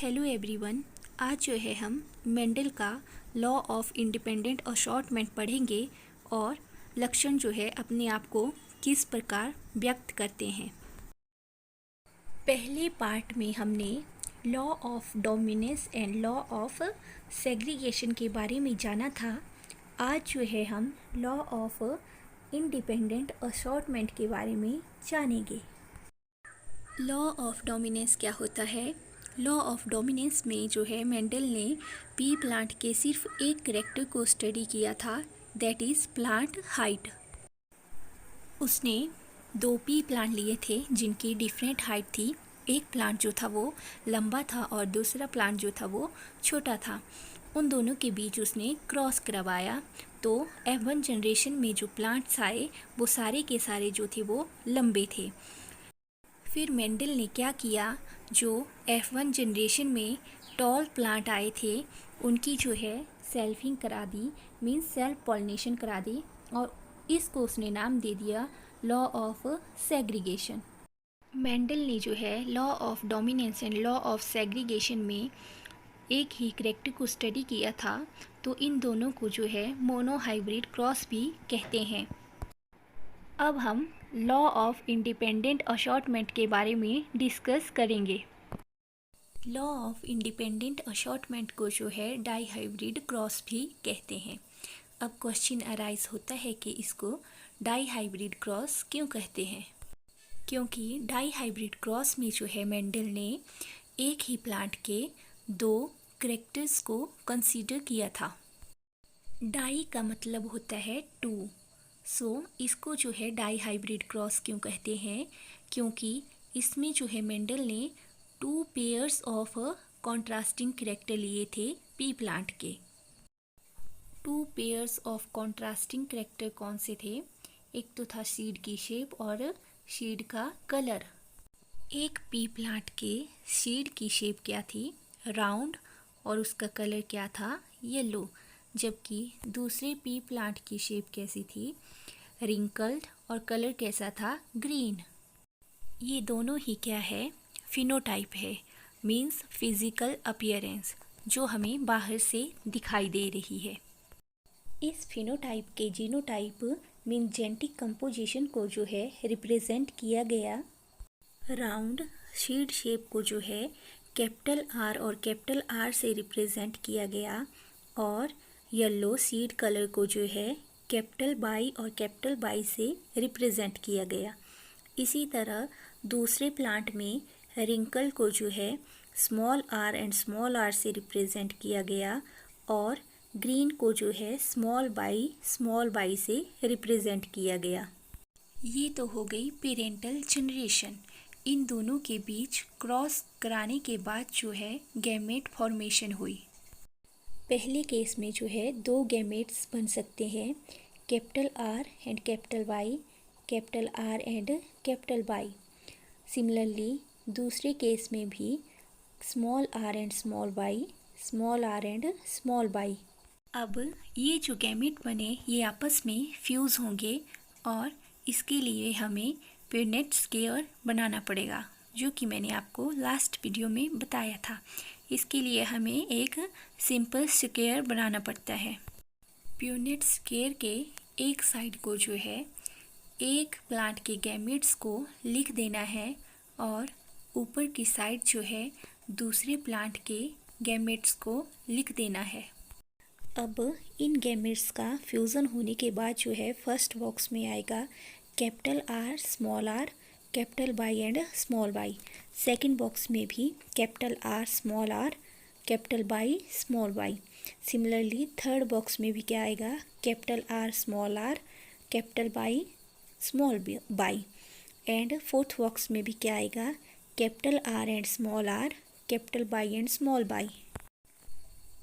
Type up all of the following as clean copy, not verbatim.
Hello everyone. आज जो है हम मेंडल का लॉ ऑफ इंडिपेंडेंट असॉर्टमेंट पढ़ेंगे और लक्षण जो है अपने आप को किस प्रकार व्यक्त करते हैं। पहले पार्ट में हमने law of dominance and law of segregation के बारे में जाना था। आज जो है हम लॉ ऑफ इंडिपेंडेंट असॉर्टमेंट के बारे में जानेंगे। लॉ ऑफ डोमिनेंस क्या होता है? लॉ ऑफ डोमिनेंस में जो है मेंडल ने पी प्लांट के सिर्फ एक कैरेक्टर को स्टडी किया था, दैट इज़ प्लांट हाइट। उसने 2 पी प्लांट लिए थे जिनकी डिफरेंट हाइट थी। एक प्लांट जो था वो लंबा था और दूसरा प्लांट जो था वो छोटा था। उन दोनों के बीच उसने क्रॉस करवाया, तो F1 जनरेशन में जो प्लांट्स आए वो सारे के सारे जो थे वो लंबे थे। फिर मेंडल ने क्या किया, जो F1 जनरेशन में टॉल प्लांट आए थे उनकी जो है सेल्फिंग करा दी, मीन्स सेल्फ पॉलिनेशन करा दी, और इसको उसने नाम दे दिया लॉ ऑफ सेग्रीगेशन। मेंडल ने जो है law of dominance and law of segregation में एक ही कैरेक्टर को स्टडी किया था, तो इन दोनों को जो है मोनोहाइब्रिड क्रॉस भी कहते हैं। अब हम लॉ ऑफ इंडिपेंडेंट असॉर्टमेंट के बारे में डिस्कस करेंगे। लॉ ऑफ इंडिपेंडेंट असॉर्टमेंट को जो है डाईहाइब्रिड क्रॉस भी कहते हैं। अब क्वेश्चन अराइज होता है कि इसको डाईहाइब्रिड क्रॉस क्यों कहते हैं? क्योंकि डाईहाइब्रिड क्रॉस में जो है मेंडल ने एक ही प्लांट के 2 कैरेक्टर्स को कंसीडर किया था। डाई का मतलब होता है 2, इसको जो है डाई हाइब्रिड क्रॉस क्यों कहते हैं? क्योंकि इसमें जो है मेंडल ने 2 पेयर्स ऑफ कॉन्ट्रास्टिंग कैरेक्टर लिए थे पी प्लांट के। 2 पेयर्स ऑफ कॉन्ट्रास्टिंग कैरेक्टर कौन से थे? एक तो था सीड की शेप और सीड का कलर। एक पी प्लांट के सीड की शेप क्या थी? राउंड, और उसका कलर क्या था? येलो। जबकि दूसरे पी प्लांट की शेप कैसी थी? रिंकल्ड, और कलर कैसा था? ग्रीन। ये दोनों ही क्या है? फिनोटाइप है, मीन्स फिजिकल अपीयरेंस, जो हमें बाहर से दिखाई दे रही है। इस फिनोटाइप के जीनोटाइप मीन जेनेटिक कंपोजिशन को जो है रिप्रेजेंट किया गया। राउंड सीड शेप को जो है कैपिटल आर और कैपिटल आर से रिप्रेजेंट किया गया, और येलो सीड कलर को जो है कैपिटल बाई और कैपिटल बाई से रिप्रेजेंट किया गया। इसी तरह दूसरे प्लांट में रिंकल को जो है small R and small R से रिप्रेजेंट किया गया, और ग्रीन को जो है स्मॉल बाई से रिप्रेजेंट किया गया। ये तो हो गई पेरेंटल जनरेशन। इन दोनों के बीच क्रॉस कराने के बाद जो है गैमेट फॉर्मेशन हुई। पहले केस में जो है 2 गैमेट्स बन सकते हैं, capital R and capital Y, capital R and capital Y. Similarly दूसरे केस में भी small R and small Y, small R and small Y. अब ये जो गैमेट बने ये आपस में फ्यूज़ होंगे, और इसके लिए हमें प्यूनेट स्क्वायर बनाना पड़ेगा, जो कि मैंने आपको लास्ट वीडियो में बताया था। इसके लिए हमें एक सिंपल स्क्वायर बनाना पड़ता है। प्यूनेट स्क्वायर के एक साइड को जो है एक प्लांट के गैमेट्स को लिख देना है, और ऊपर की साइड जो है दूसरे प्लांट के गैमेट्स को लिख देना है। अब इन गैमेट्स का फ्यूज़न होने के बाद जो है फर्स्ट बॉक्स में आएगा capital R, small R, capital Y and small Y. Second box में भी capital R, small R, capital Y, small Y. Similarly third box में भी क्या आएगा? Capital R, small R, capital Y, small Y. And fourth box में भी क्या आएगा? Capital R and small R, capital Y and small Y.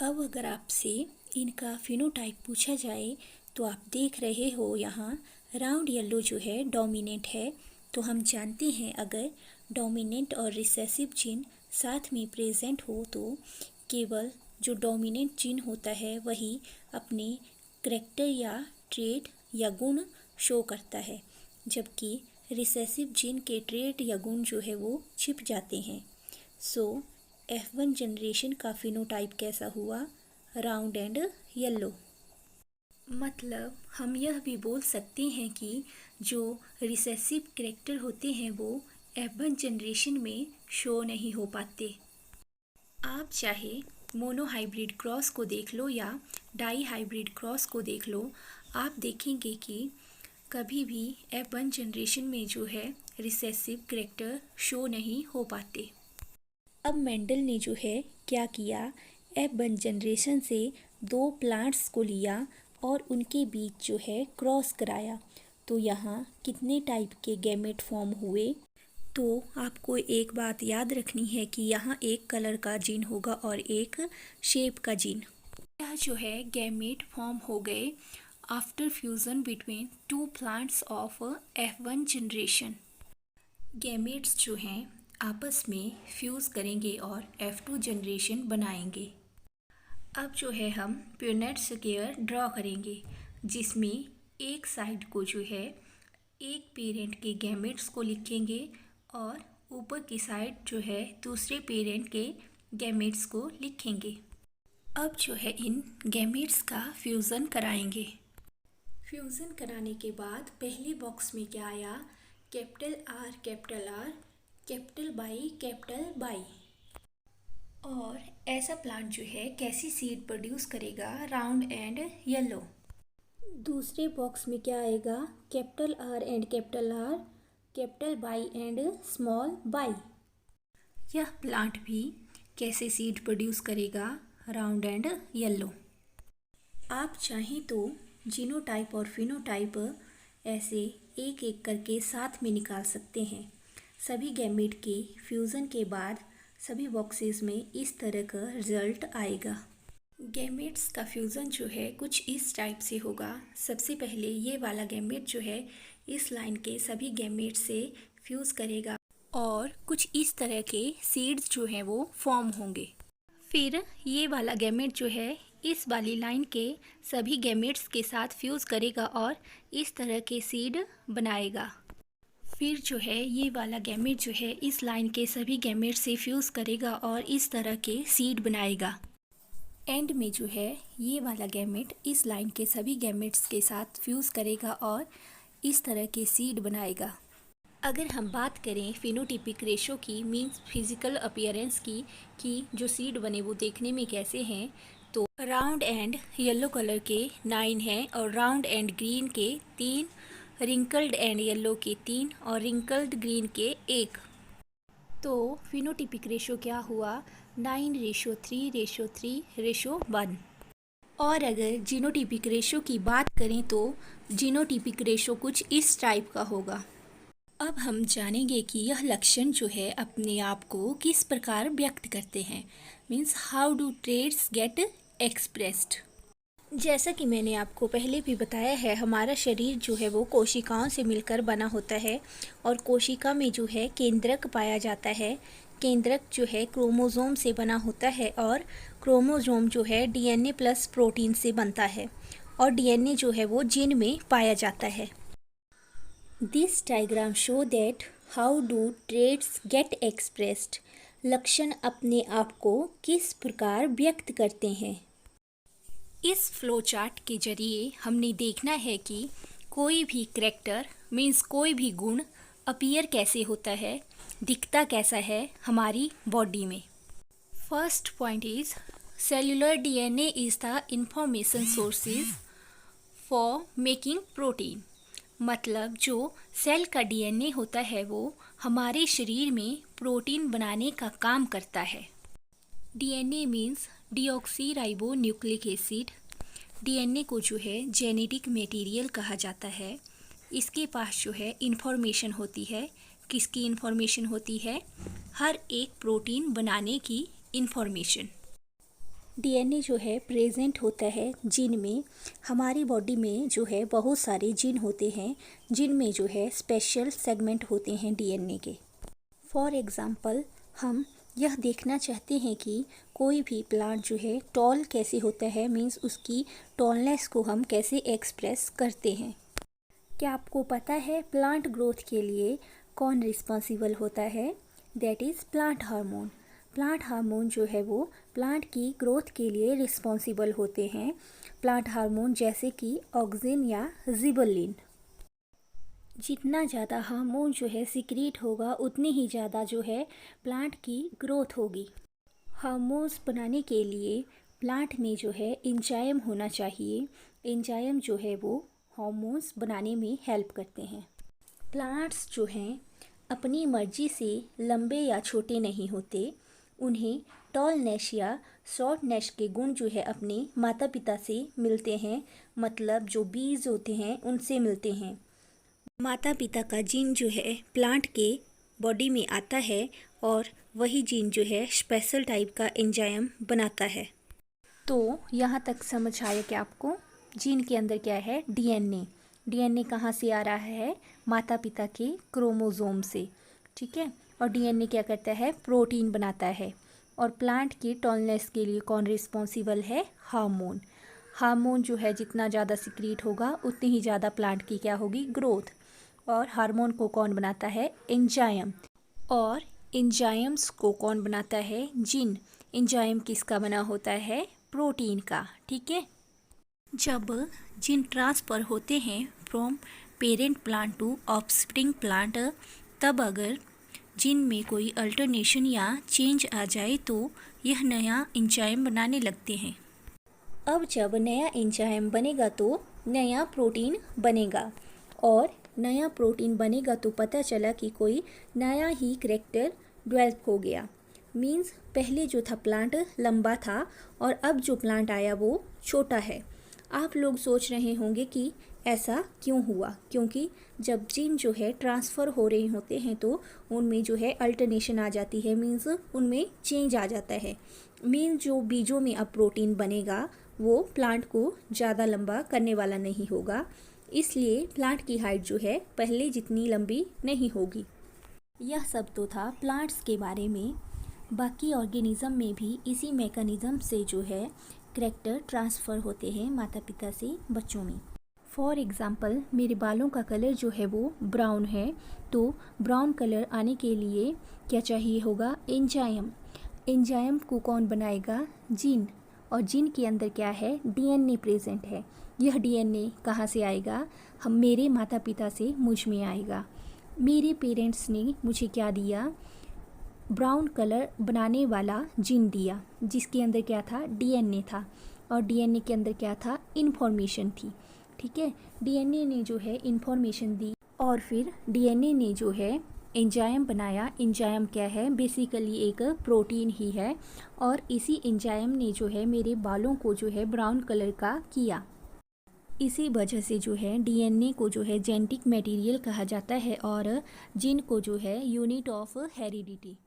अब अगर आपसे इनका फिनोटाइप पूछा जाए तो आप देख रहे हो यहाँ राउंड येलो जो है डोमिनेंट है। तो हम जानते हैं अगर डोमिनेंट और रिसेसिव जीन साथ में प्रेजेंट हो तो केवल जो डोमिनेंट जीन होता है वही अपने करैक्टर या ट्रेट या गुण शो करता है, जबकि रिसेसिव जीन के ट्रेट या गुण जो है वो छिप जाते हैं। F1 जनरेशन का फिनोटाइप कैसा हुआ, राउंड एंड येलो। मतलब हम यह भी बोल सकते हैं कि जो रिसेसिव कैरेक्टर होते हैं वो F1 जनरेशन में शो नहीं हो पाते। आप चाहे मोनो हाइब्रिड क्रॉस को देख लो या डाई हाइब्रिड क्रॉस को देख लो, आप देखेंगे कि कभी भी F1 जनरेशन में जो है रिसेसिव कैरेक्टर शो नहीं हो पाते। अब मेंडल ने जो है क्या किया, F1 जनरेशन से दो प्लांट्स को लिया और उनके बीच जो है क्रॉस कराया। तो यहाँ कितने टाइप के गैमेट फॉर्म हुए, तो आपको एक बात याद रखनी है कि यहाँ एक कलर का जीन होगा और एक शेप का जीन। यह जो है गैमेट फॉर्म हो गए after fusion between two plants of F1 generation. Gametes जो हैं आपस में फ्यूज़ करेंगे और F2 जनरेशन बनाएंगे। अब जो है हम प्यूनेट स्क्वायर ड्रॉ करेंगे, जिसमें एक साइड को जो है एक पेरेंट के गैमेट्स को लिखेंगे और ऊपर की साइड जो है दूसरे पेरेंट के गैमेट्स को लिखेंगे। अब जो है इन गैमेट्स का फ्यूज़न कराएंगे। फ्यूज़न कराने के बाद पहले बॉक्स में क्या आया, कैपिटल आर कैपिटल बाई। और ऐसा प्लांट जो है कैसी सीड प्रोड्यूस करेगा, राउंड एंड येलो। दूसरे बॉक्स में क्या आएगा, capital are capital by and small by. यह प्लांट भी कैसे सीड प्रोड्यूस करेगा, राउंड एंड येलो। आप चाहें तो जीनोटाइप और फिनोटाइप ऐसे एक एक करके साथ में निकाल सकते हैं। सभी गैमेट के फ्यूज़न के बाद सभी बॉक्सेस में इस तरह का रिजल्ट आएगा। गैमेट्स का फ्यूज़न जो है कुछ इस टाइप से होगा। सबसे पहले ये वाला गैमेट जो है इस लाइन के सभी गैमेट से फ्यूज़ करेगा और कुछ इस तरह के सीड्स जो हैं वो फॉर्म होंगे। फिर ये वाला गैमेट जो है इस वाली लाइन के सभी गैमेट्स के साथ फ्यूज़ करेगा और इस तरह के सीड बनाएगा। फिर जो है ये वाला गैमेट जो है इस लाइन के सभी गैमेट से फ्यूज़ करेगा और इस तरह के सीड बनाएगा। एंड में जो है ये वाला गैमेट इस लाइन के सभी गैमेट्स के साथ फ्यूज़ करेगा और इस तरह के सीड बनाएगा। अगर हम बात करें फिनोटिपिक रेशो की, मींस फिजिकल अपीयरेंस की, कि जो सीड बने वो देखने में कैसे हैं, तो राउंड एंड येलो कलर के 9 हैं और राउंड एंड ग्रीन के 3, रिंकल्ड एंड येलो के 3 और रिंकल्ड ग्रीन के 1। तो फिनोटिपिक रेशो क्या हुआ, 9:3:3:1। और अगर जीनोटिपिक रेशो की बात करें तो जीनोटिपिक रेशो कुछ इस टाइप का होगा। अब हम जानेंगे कि यह लक्षण जो है अपने आप को किस प्रकार व्यक्त करते हैं, means how do traits get expressed. जैसा कि मैंने आपको पहले भी बताया है, हमारा शरीर जो है वो कोशिकाओं से मिलकर बना होता है और कोशिका में जो है केंद्रक पाया जाता है। केंद्रक जो है क्रोमोसोम से बना होता है और क्रोमोसोम जो है डीएनए प्लस प्रोटीन से बनता है और डीएनए जो है वो जीन में पाया जाता है। This diagram show that how do traits get expressed. लक्षण अपने आप को किस प्रकार व्यक्त करते हैं। इस फ्लो चार्ट के जरिए हमने देखना है कि कोई भी करैक्टर मीन्स कोई भी गुण अपीयर कैसे होता है, दिखता कैसा है हमारी बॉडी में। First point is cellular DNA is the information sources for making protein. मतलब जो सेल का डीएनए होता है वो हमारे शरीर में प्रोटीन बनाने का काम करता है। DNA means deoxy ribo nucleic acid. DNA को जो है जेनेटिक मटेरियल कहा जाता है। इसके पास जो है इंफॉर्मेशन होती है। किसकी इंफॉर्मेशन होती है, हर एक प्रोटीन बनाने की इंफॉर्मेशन। डीएनए जो है प्रेजेंट होता है जीन में। हमारी बॉडी में जो है बहुत सारे जीन होते हैं जिनमें जो है स्पेशल सेगमेंट होते हैं डीएनए के। फॉर एग्ज़ाम्पल हम यह देखना चाहते हैं कि कोई भी प्लांट जो है टॉल कैसे होता है, मीन्स उसकी टॉलनेस को हम कैसे एक्सप्रेस करते हैं। क्या आपको पता है प्लांट ग्रोथ के लिए कौन रिस्पॉन्सिबल होता है, that is plant hormone. Plant hormone जो है वो प्लांट की ग्रोथ के लिए रिस्पॉन्सिबल होते हैं। प्लांट हार्मोन जैसे कि ऑक्सिन या जिबर्लिन। जितना ज़्यादा हार्मोन जो है सिक्रीट होगा उतनी ही ज़्यादा जो है प्लांट की ग्रोथ होगी। हार्मोन्स बनाने के लिए प्लांट में जो है एंजाइम होना चाहिए। एंजाइम जो है वो हार्मोन्स बनाने में हेल्प करते हैं। प्लांट्स जो हैं अपनी मर्जी से लंबे या छोटे नहीं होते। उन्हें टॉलनेस या शॉर्टनेस के गुण जो है अपने माता पिता से मिलते हैं, मतलब जो बीज होते हैं उनसे मिलते हैं। माता पिता का जीन जो है प्लांट के बॉडी में आता है और वही जीन जो है स्पेशल टाइप का एंजाइम बनाता है। तो यहाँ तक समझ आया कि आपको जीन के अंदर क्या है, डीएनए। डीएनए कहाँ से आ रहा है, माता पिता के क्रोमोसोम से, ठीक है। और डीएनए क्या करता है, प्रोटीन बनाता है। और प्लांट की टॉलनेस के लिए कौन रिस्पॉन्सिबल है, हार्मोन। हार्मोन जो है जितना ज़्यादा सिक्रीट होगा उतनी ही ज़्यादा प्लांट की क्या होगी, ग्रोथ। और हार्मोन को कौन बनाता है, एंजाइम। और एंजाइम्स को कौन बनाता है, जीन। एंजाइम किसका बना होता है, प्रोटीन का, ठीक है। जब जीन ट्रांसफ़र होते हैं from parent plant to offspring plant, तब अगर जीन में कोई अल्टरनेशन या चेंज आ जाए तो यह नया एंजाइम बनाने लगते हैं। अब जब नया एंजाइम बनेगा तो नया प्रोटीन बनेगा, और नया प्रोटीन बनेगा तो पता चला कि कोई नया ही कैरेक्टर डेवलप हो गया। मीन्स पहले जो था प्लांट लंबा था और अब जो प्लांट आया वो छोटा है। आप लोग सोच रहे होंगे कि ऐसा क्यों हुआ, क्योंकि जब जीन जो है ट्रांसफ़र हो रहे होते हैं तो उनमें जो है अल्टरनेशन आ जाती है। मीन्स उनमें चेंज आ जाता है। मीन्स जो बीजों में अब प्रोटीन बनेगा वो प्लांट को ज़्यादा लंबा करने वाला नहीं होगा, इसलिए प्लांट की हाइट जो है पहले जितनी लंबी नहीं होगी। यह सब तो था प्लांट्स के बारे में। बाकी ऑर्गेनिज्म में भी इसी मैकेनिज़्म से जो है कैरेक्टर ट्रांसफ़र होते हैं माता पिता से बच्चों में। फॉर एग्ज़ाम्पल मेरे बालों का कलर जो है वो ब्राउन है, तो ब्राउन कलर आने के लिए क्या चाहिए होगा, एंजाइम। एंजाइम को कौन बनाएगा, जीन। और जीन के अंदर क्या है, डीएनए प्रेजेंट है। यह डीएनए कहाँ से आएगा, हम मेरे माता पिता से मुझ में आएगा। मेरे पेरेंट्स ने मुझे क्या दिया, ब्राउन कलर बनाने वाला जीन दिया, जिसके अंदर क्या था, डीएनए था। और डीएनए के अंदर क्या था, इन्फॉर्मेशन थी, ठीक है। डीएनए ने जो है इन्फॉर्मेशन दी और फिर डीएनए ने जो है एंजाइम बनाया। एंजाइम क्या है, बेसिकली एक प्रोटीन ही है। और इसी एंजाइम ने जो है मेरे बालों को जो है ब्राउन कलर का किया। इसी वजह से जो है डीएनए को जो है जेनेटिक मटेरियल कहा जाता है और जीन को जो है यूनिट ऑफ हेरिडिटी।